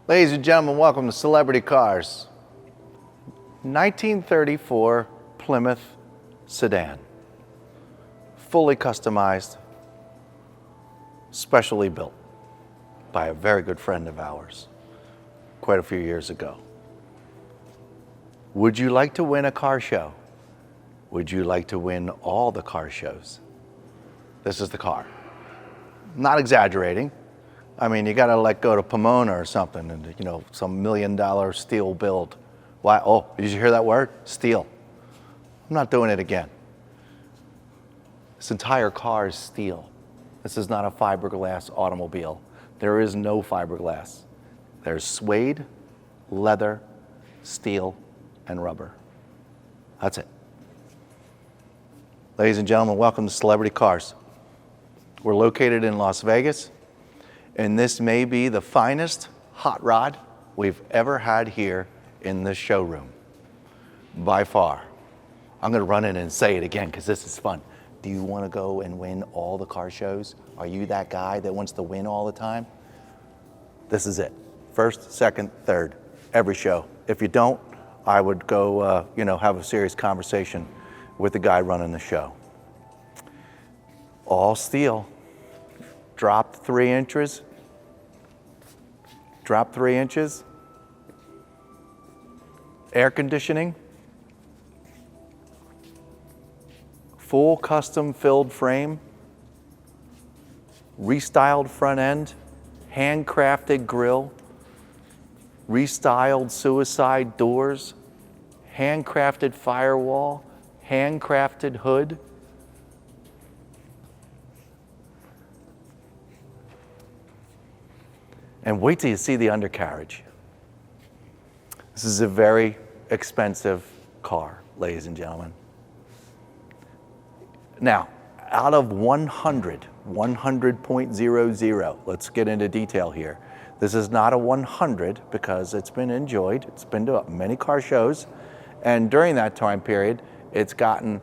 Ladies and gentlemen, welcome to Celebrity Cars. 1934 Plymouth sedan. Fully customized, specially built by a very good friend of ours quite a few years ago. Would you like to win a car show? Would you like to win all the car shows? This is the car. Not exaggerating. I mean, you got to let go to Pomona or something and, you know, some $1 million steel build. Why? Oh, did you hear that word? Steel. I'm not doing it again. This entire car is steel. This is not a fiberglass automobile. There is no fiberglass. There's suede, leather, steel, and rubber. That's it. Ladies and gentlemen, welcome to Celebrity Cars. We're located in Las Vegas, and this may be the finest hot rod we've ever had here in this showroom, by far. I'm gonna run in and say it again because this is fun. Do you wanna go and win all the car shows? Are you that guy that wants to win all the time? This is it. First, second, third, every show. If you don't, I would go have a serious conversation with the guy running the show. All steel. Dropped 3 inches. Drop 3 inches. Air conditioning. Full custom filled frame. Restyled front end. Handcrafted grille. Restyled suicide doors. Handcrafted firewall. Handcrafted hood. And wait till you see the undercarriage. This is a very expensive car, ladies and gentlemen. Now, out of 100, 100.00, let's get into detail here. This is not a 100 because it's been enjoyed. It's been to many car shows. And during that time period, it's gotten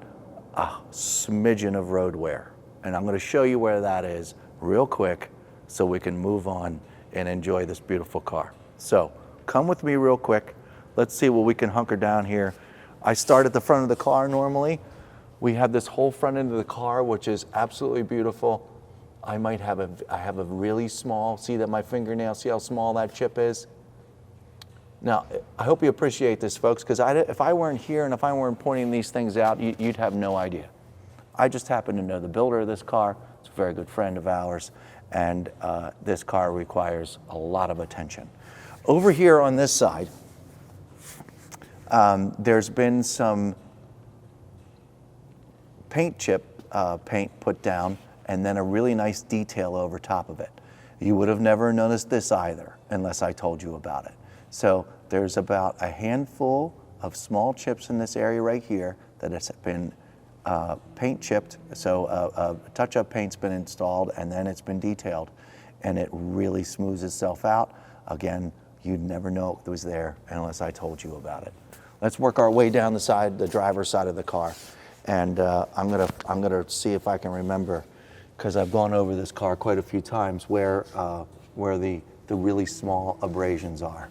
a smidgen of road wear. And I'm going to show you where that is real quick so we can move on and enjoy this beautiful car. So come with me real quick. Let's see what we can hunker down here. I start at the front of the car normally. We have this whole front end of the car, which is absolutely beautiful. I have a really small, see that my fingernail, see how small that chip is? Now, I hope you appreciate this, folks, because if I weren't here and if I weren't pointing these things out, you'd have no idea. I just happen to know the builder of this car. It's a very good friend of ours. And this car requires a lot of attention. Over here on this side, there's been some paint chip paint put down and then a really nice detail over top of it. You would have never noticed this either unless I told you about it. So there's about a handful of small chips in this area right here that has been paint chipped, so touch-up paint's been installed and then it's been detailed and it really smooths itself out. Again, you'd never know it was there unless I told you about it. Let's work our way down the driver's side of the car, and I'm gonna see if I can remember, because I've gone over this car quite a few times, where the really small abrasions are.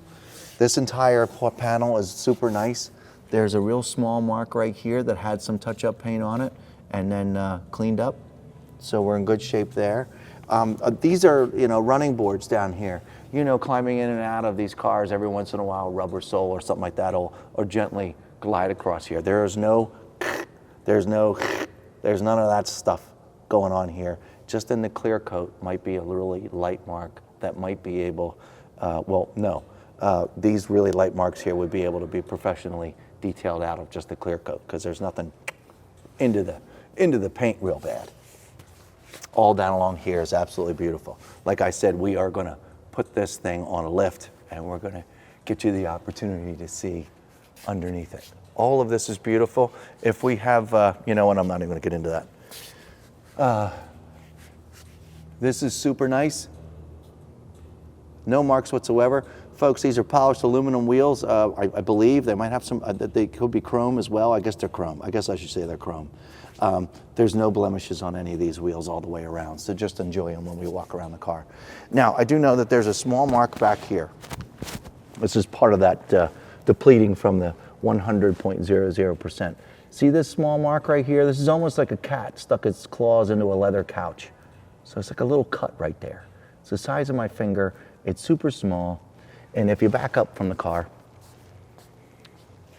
This entire panel is super nice. There's a real small mark right here that had some touch-up paint on it and then cleaned up. So we're in good shape there. These are, running boards down here. Climbing in and out of these cars every once in a while, rubber sole or something like that will gently glide across here. There's none of that stuff going on here. Just in the clear coat might be a really light mark that might be able, these really light marks here would be able to be professionally detailed out of just the clear coat because there's nothing into the paint real bad. All down along here is absolutely beautiful. Like I said, we are gonna put this thing on a lift and we're gonna get you the opportunity to see underneath it. All of this is beautiful. If we have, and I'm not even gonna get into that. This is super nice. No marks whatsoever. Folks, these are polished aluminum wheels. I believe they might have some, they could be chrome as well. I guess they're chrome. I guess I should say they're chrome. There's no blemishes on any of these wheels all the way around, so just enjoy them when we walk around the car. Now, I do know that there's a small mark back here. This is part of that depleting from the 100.00%. See this small mark right here? This is almost like a cat stuck its claws into a leather couch. So it's like a little cut right there. It's the size of my finger. It's super small. And if you back up from the car,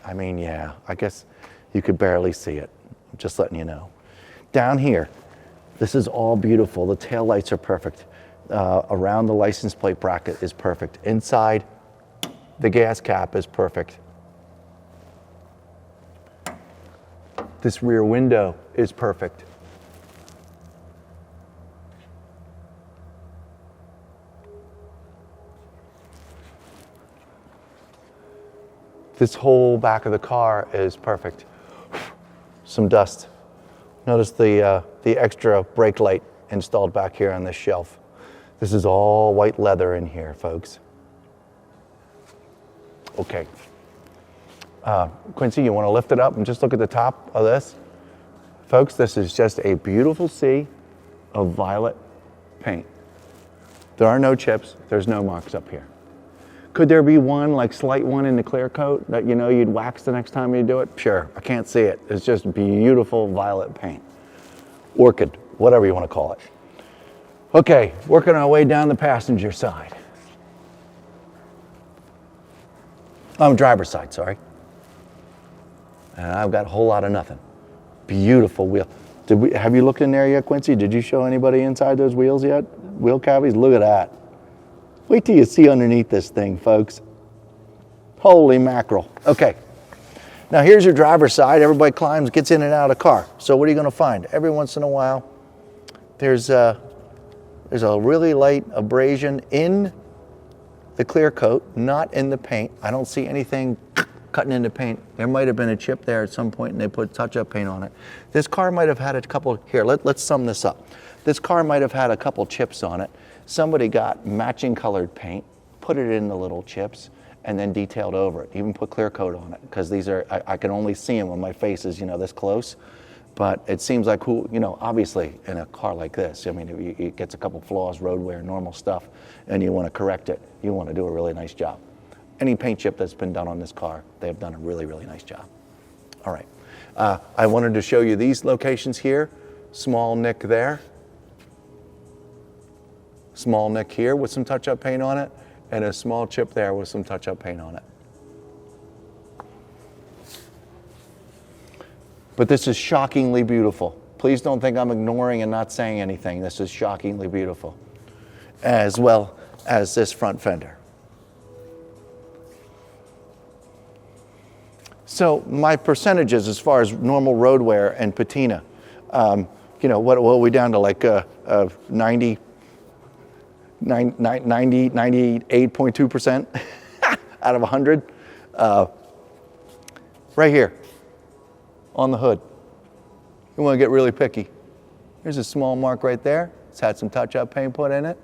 I mean, yeah, I guess you could barely see it. I'm just letting you know. Down here, this is all beautiful. The taillights are perfect. Around the license plate bracket is perfect. Inside, the gas cap is perfect. This rear window is perfect. This whole back of the car is perfect. Some dust. Notice the extra brake light installed back here on this shelf. This is all white leather in here, folks. Okay. Quincy, you want to lift it up and just look at the top of this? Folks, this is just a beautiful sea of violet paint. There are no chips. There's no marks up here. Could there be one, like slight one in the clear coat that you know you'd wax the next time you do it? Sure, I can't see it. It's just beautiful violet paint. Orchid, whatever you want to call it. Okay, working our way down the passenger side. Driver's side, sorry. And I've got a whole lot of nothing. Beautiful wheel. Have you looked in there yet, Quincy? Did you show anybody inside those wheels yet? Wheel cavities? Look at that. Wait till you see underneath this thing, folks. Holy mackerel. Okay. Now here's your driver's side. Everybody climbs, gets in and out of the car. So what are you going to find? Every once in a while, there's a really light abrasion in the clear coat, not in the paint. I don't see anything cutting into paint. There might have been a chip there at some point and they put touch-up paint on it. This car might have had a couple, here, let's sum this up. This car might have had a couple chips on it. Somebody got matching colored paint, put it in the little chips, and then detailed over it. Even put clear coat on it, because these are, I can only see them when my face is, this close. But it seems like, obviously in a car like this, I mean, it gets a couple flaws, road wear, normal stuff, and you want to correct it. You want to do a really nice job. Any paint chip that's been done on this car, they have done a really, really nice job. All right. I wanted to show you these locations here. Small nick there. Small nick here with some touch-up paint on it, and a small chip there with some touch-up paint on it. But this is shockingly beautiful. Please don't think I'm ignoring and not saying anything. This is shockingly beautiful, as well as this front fender. So my percentages as far as normal road wear and patina, what are we down to, like 98.2% out of 100. Right here on the hood. You want to get really picky. Here's a small mark right there. It's had some touch-up paint put in it.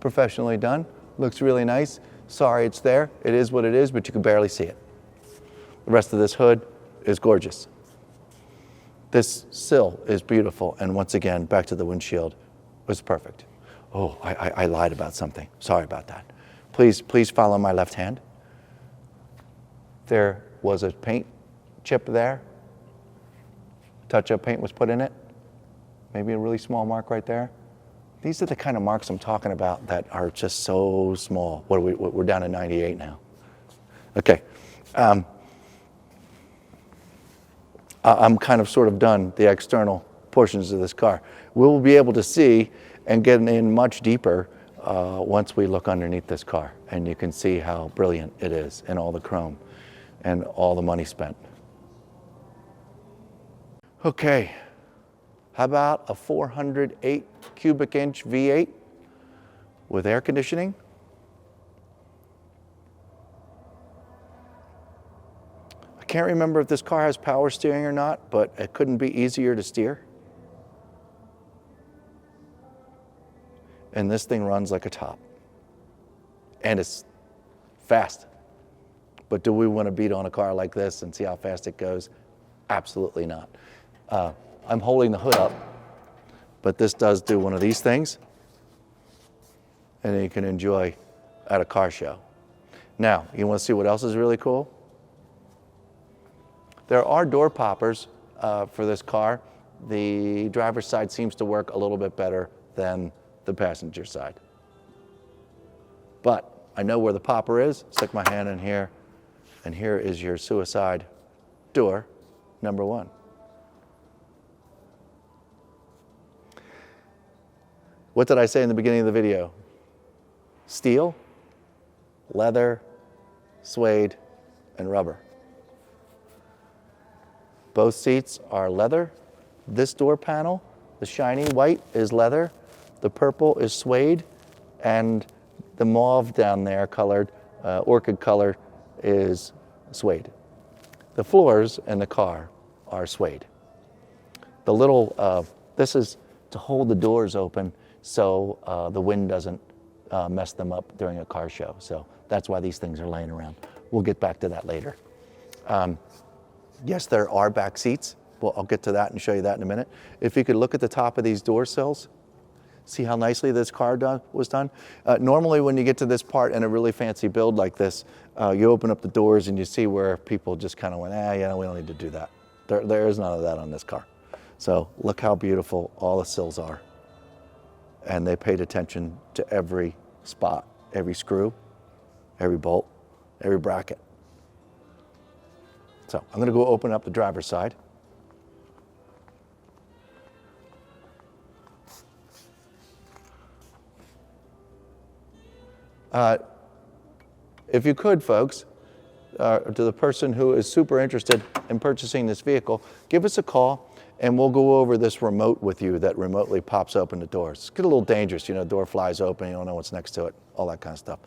Professionally done. Looks really nice. Sorry it's there. It is what it is, but you can barely see it. The rest of this hood is gorgeous. This sill is beautiful. And once again, back to the windshield, was perfect. Oh, I lied about something. Sorry about that. Please follow my left hand. There was a paint chip there. Touch-up paint was put in it. Maybe a really small mark right there. These are the kind of marks I'm talking about that are just so small. We're down to 98 now. Okay. I'm kind of sort of done the external portions of this car. We'll be able to see and get in much deeper once we look underneath this car, and you can see how brilliant it is and all the chrome and all the money spent. Okay, how about a 408 cubic inch V8 with air conditioning? I can't remember if this car has power steering or not, but it couldn't be easier to steer. And this thing runs like a top. And it's fast. But do we want to beat on a car like this and see how fast it goes? Absolutely not. I'm holding the hood up, but this does do one of these things, and you can enjoy at a car show. Now, you want to see what else is really cool? There are door poppers for this car. The driver's side seems to work a little bit better than the passenger side. But I know where the popper is. Stick my hand in here, and here is your suicide door number 1. What did I say in the beginning of the video? Steel, leather, suede, and rubber. Both seats are leather. This door panel, the shiny white, is leather. The purple is suede, and the mauve down there, colored, orchid color, is suede. The floors in the car are suede. The little, this is to hold the doors open so the wind doesn't mess them up during a car show. So that's why these things are laying around. We'll get back to that later. Yes, there are back seats. Well, I'll get to that and show you that in a minute. If you could look at the top of these door sills, see how nicely this car was done? Normally when you get to this part in a really fancy build like this, you open up the doors and you see where people just kind of went, we don't need to do that. There is none of that on this car. So look how beautiful all the sills are. And they paid attention to every spot, every screw, every bolt, every bracket. So I'm gonna go open up the driver's side. If you could, folks, to the person who is super interested in purchasing this vehicle, give us a call and we'll go over this remote with you that remotely pops open the doors. It's a little dangerous, door flies open, you don't know what's next to it, all that kind of stuff.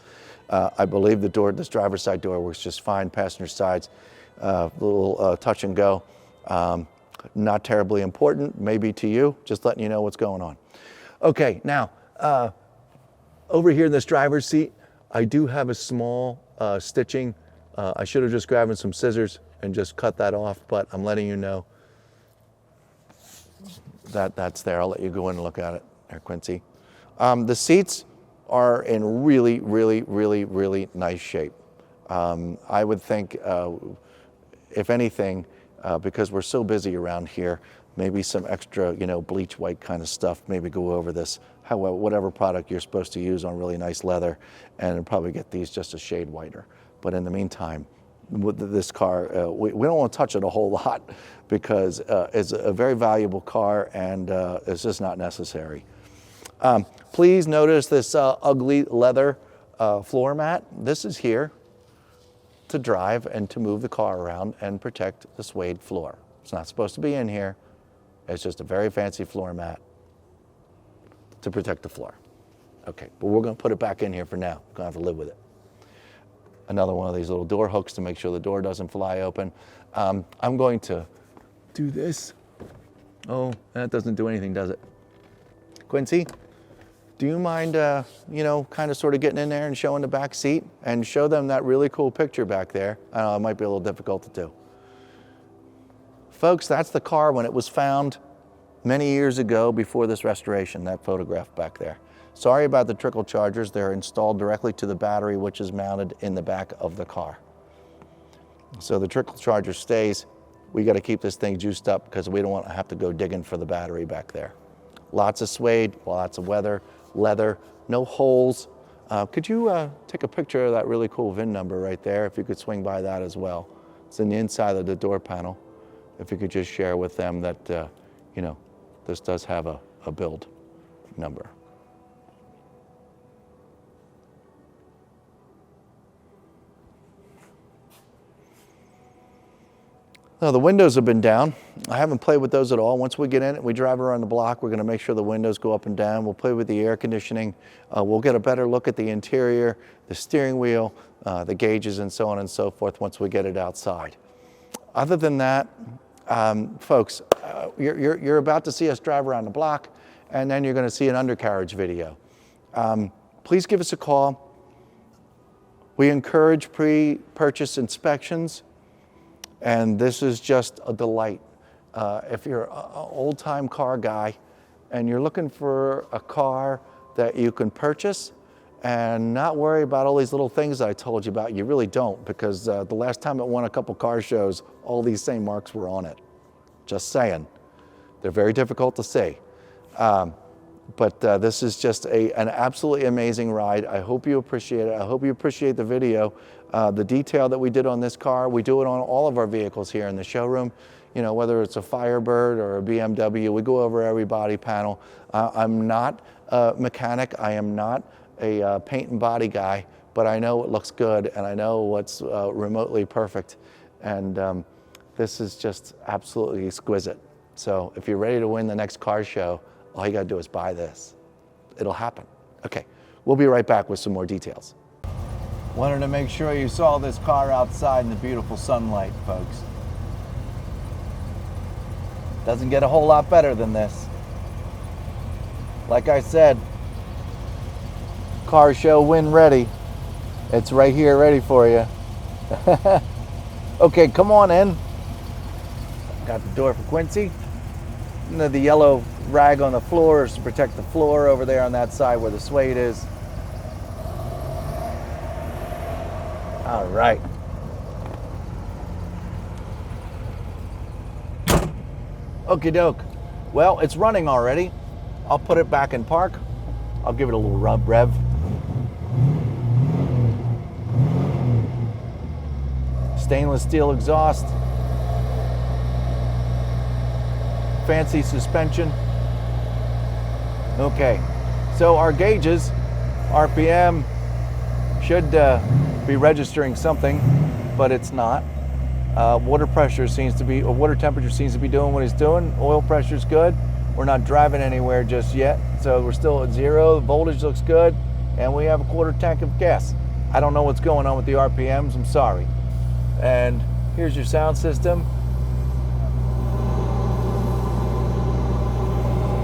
I believe this driver's side door works just fine. Passenger sides, little touch and go. Not terribly important, maybe to you, just letting you know what's going on. Okay, now, over here in this driver's seat, I do have a small stitching. I should have just grabbed some scissors and just cut that off, but I'm letting you know that that's there. I'll let you go in and look at it there, Quincy. The seats are in really, really, really, really nice shape. I would think, if anything, because we're so busy around here, maybe some extra, bleach white kind of stuff, maybe go over this, whatever product you're supposed to use on really nice leather, and probably get these just a shade whiter. But in the meantime, with this car, we don't want to touch it a whole lot because it's a very valuable car and it's just not necessary. Please notice this ugly leather floor mat. This is here to drive and to move the car around and protect the suede floor. It's not supposed to be in here. It's just a very fancy floor mat to protect the floor. Okay, but we're gonna put it back in here for now. We're gonna have to live with it. Another one of these little door hooks to make sure the door doesn't fly open. I'm going to do this. Oh, that doesn't do anything, does it? Quincy, do you mind, kind of sort of getting in there and showing the back seat and show them that really cool picture back there? I know it might be a little difficult to do. Folks, that's the car when it was found many years ago before this restoration, that photograph back there. Sorry about the trickle chargers. They're installed directly to the battery, which is mounted in the back of the car. So the trickle charger stays. We got to keep this thing juiced up because we don't want to have to go digging for the battery back there. Lots of suede, lots of leather, no holes. Could you take a picture of that really cool VIN number right there, if you could swing by that as well? It's in the inside of the door panel. If you could just share with them that, this does have a build number. Now the windows have been down. I haven't played with those at all. Once we get in it, we drive around the block, we're gonna make sure the windows go up and down. We'll play with the air conditioning. We'll get a better look at the interior, the steering wheel, the gauges and so on and so forth once we get it outside. Other than that, folks, you're about to see us drive around the block and then you're gonna see an undercarriage video. Please give us a call. We encourage pre-purchase inspections. And this is just a delight. If you're an old-time car guy and you're looking for a car that you can purchase and not worry about all these little things I told you about. You really don't, because the last time it won a couple car shows, all these same marks were on it. Just saying. They're very difficult to see. But this is just an absolutely amazing ride. I hope you appreciate it. I hope you appreciate the video. The detail that we did on this car, we do it on all of our vehicles here in the showroom. You know, whether it's a Firebird or a BMW, we go over every body panel. I'm not a mechanic. I am not a paint and body guy, but I know what looks good and I know what's remotely perfect. And this is just absolutely exquisite. So if you're ready to win the next car show, all you gotta do is buy this. It'll happen. Okay, we'll be right back with some more details. Wanted to make sure you saw this car outside in the beautiful sunlight, folks. Doesn't get a whole lot better than this. Like I said, car show win ready. It's right here ready for you. Okay, come on in. Got the door for Quincy. The yellow rag on the floor is to protect the floor over there on that side where the suede is. All right. Okie doke. Well, it's running already. I'll put it back in park. I'll give it a little rev. Stainless steel exhaust. Fancy suspension. Okay, so our gauges, RPM, should be registering something, but it's not. Water temperature seems to be doing what it's doing. Oil pressure's good. We're not driving anywhere just yet, so we're still at 0. The voltage looks good, and we have a quarter tank of gas. I don't know what's going on with the RPMs, I'm sorry. And here's your sound system.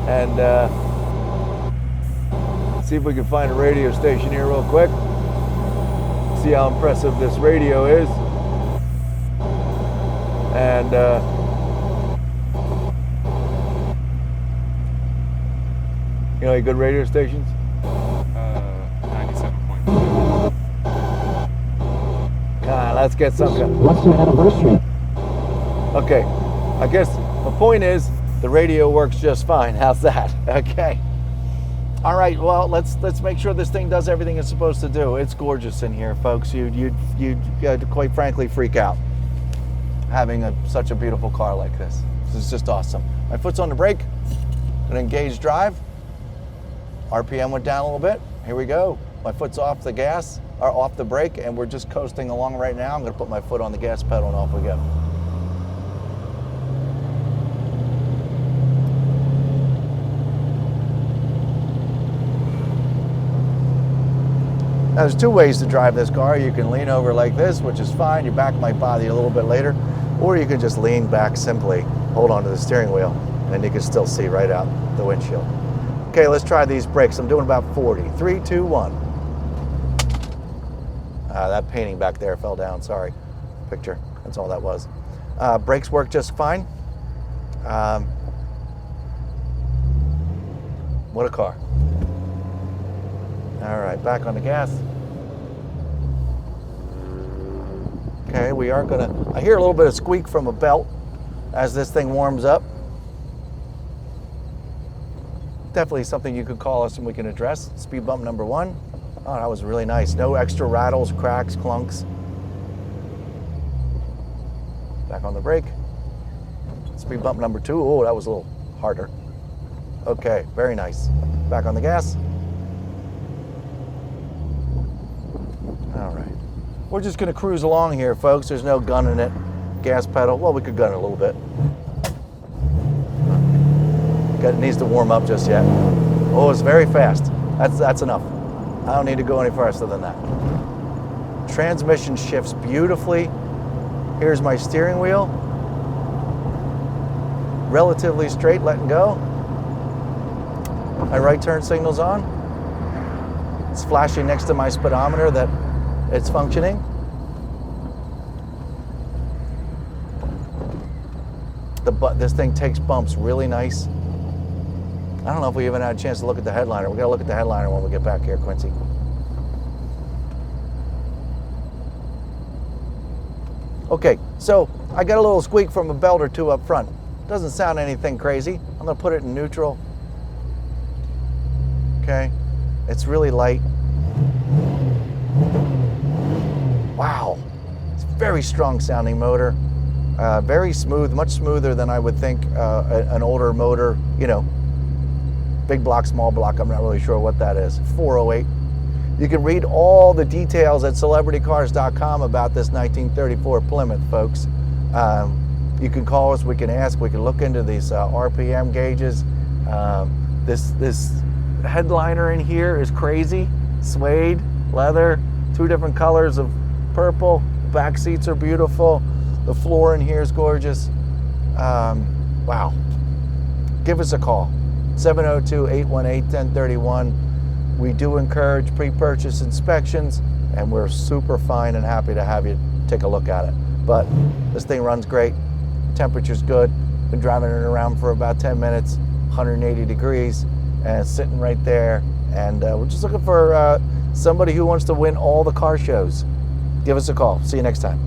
And see if we can find a radio station here real quick. See how impressive this radio is. And you know any good radio stations? 97.2. Let's get something. What's your anniversary? Okay, I guess the point is the radio works just fine. How's that? Okay. All right. Well, let's make sure this thing does everything it's supposed to do. It's gorgeous in here, folks. You'd quite frankly freak out having such a beautiful car like this. This is just awesome. My foot's on the brake. Gonna engage drive. RPM went down a little bit. Here we go. My foot's off the gas or off the brake, and we're just coasting along right now. I'm gonna put my foot on the gas pedal and off we go. Now, there's two ways to drive this car. You can lean over like this, which is fine. Your back might bother you a little bit later. Or you can just lean back simply, hold onto the steering wheel, and you can still see right out the windshield. Okay, let's try these brakes. I'm doing about 40. 3, 2, 1. That painting back there fell down, sorry. Picture, that's all that was. Brakes work just fine. What a car. All right, back on the gas. Okay, we are gonna, I hear a little bit of squeak from a belt as this thing warms up. Definitely something you could call us and we can address. Speed bump number 1. Oh, that was really nice. No extra rattles, cracks, clunks. Back on the brake. Speed bump number 2. Oh, that was a little harder. Okay, very nice. Back on the gas. All right. We're just gonna cruise along here, folks. There's no gun in it. Gas pedal, well, we could gun it a little bit. It needs to warm up just yet. Oh, it's very fast. That's enough. I don't need to go any faster than that. Transmission shifts beautifully. Here's my steering wheel. Relatively straight, letting go. My right turn signal's on. It's flashing next to my speedometer that it's functioning. This thing takes bumps really nice. I don't know if we even had a chance to look at the headliner. We gotta look at the headliner when we get back here, Quincy. Okay, so I got a little squeak from a belt or two up front. Doesn't sound anything crazy. I'm gonna put it in neutral. Okay, it's really light. Wow, it's a very strong sounding motor. Very smooth, much smoother than I would think an older motor, you know, big block, small block, I'm not really sure what that is, 408. You can read all the details at celebritycars.com about this 1934 Plymouth, folks. You can call us, we can ask, we can look into these RPM gauges. This headliner in here is crazy. Suede, leather, 2 different colors of purple. Back seats are beautiful. The floor in here is gorgeous. Wow. Give us a call, 702-818-1031. We do encourage pre-purchase inspections, and we're super fine and happy to have you take a look at it. But this thing runs great, temperature's good. Been driving it around for about 10 minutes, 180 degrees, and it's sitting right there. And we're just looking for somebody who wants to win all the car shows. Give us a call. See you next time.